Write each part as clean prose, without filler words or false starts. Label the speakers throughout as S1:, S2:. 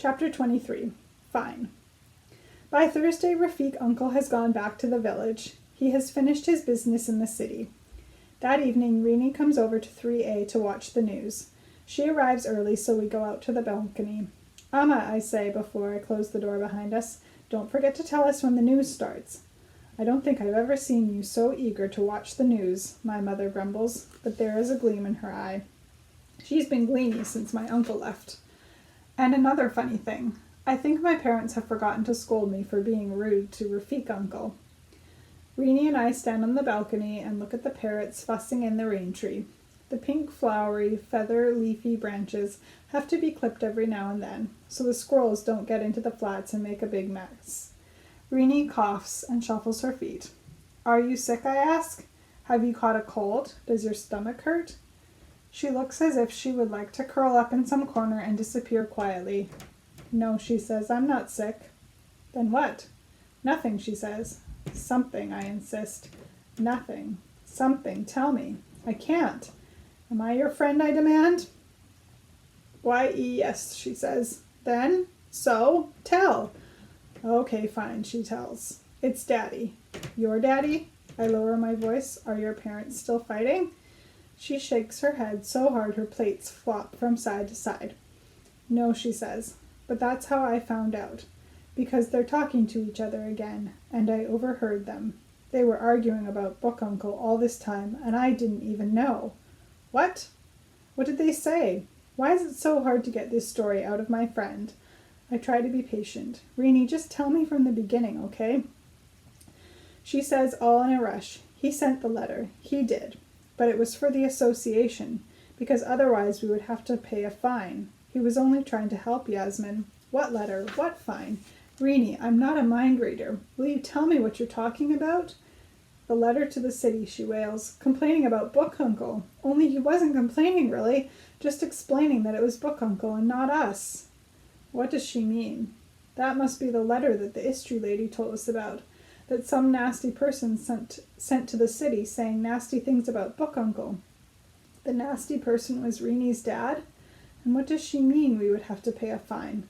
S1: Chapter 23. Fine. By Thursday, Rafik uncle has gone back to the village. He has finished his business in the city. That evening, Rini comes over to 3A to watch the news. She arrives early, so we go out to the balcony. Amma, I say before I close the door behind us, don't forget to tell us when the news starts. I don't think I've ever seen you so eager to watch the news, my mother grumbles, but there is a gleam in her eye. She's been gleamy since my uncle left. And another funny thing, I think my parents have forgotten to scold me for being rude to Rafik uncle. Rini and I stand on the balcony and look at the parrots fussing in the rain tree. The pink, flowery, feather-leafy branches have to be clipped every now and then, so the squirrels don't get into the flats and make a big mess. Rini coughs and shuffles her feet. Are you sick, I ask? Have you caught a cold? Does your stomach hurt? She looks as if she would like to curl up in some corner and disappear quietly. No, she says, I'm not sick. Then what? Nothing, she says. Something, I insist. Nothing. Something, tell me. I can't. Am I your friend, I demand? Why, yes, she says. Then? So? Tell. Okay, fine, she tells. It's Daddy. Your daddy? I lower my voice. Are your parents still fighting? She shakes her head so hard her plaits flop from side to side. No, she says, but that's how I found out. Because they're talking to each other again, and I overheard them. They were arguing about Book Uncle all this time, and I didn't even know. What? What did they say? Why is it so hard to get this story out of my friend? I try to be patient. Rini, just tell me from the beginning, okay? She says all in a rush. He sent the letter. He did. But it was for the association, because otherwise we would have to pay a fine. He was only trying to help Yasmin. What letter? What fine? Rini, I'm not a mind reader. Will you tell me what you're talking about? The letter to the city, she wails, complaining about Book Uncle. Only he wasn't complaining, really, just explaining that it was Book Uncle and not us. What does she mean? That must be the letter that the Istri lady told us about, that some nasty person sent to the city saying nasty things about Book Uncle. The nasty person was Rini's dad? And what does she mean we would have to pay a fine?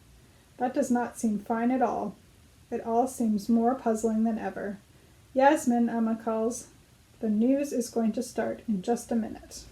S1: That does not seem fine at all. It all seems more puzzling than ever. Yasmin, Amma calls. The news is going to start in just a minute.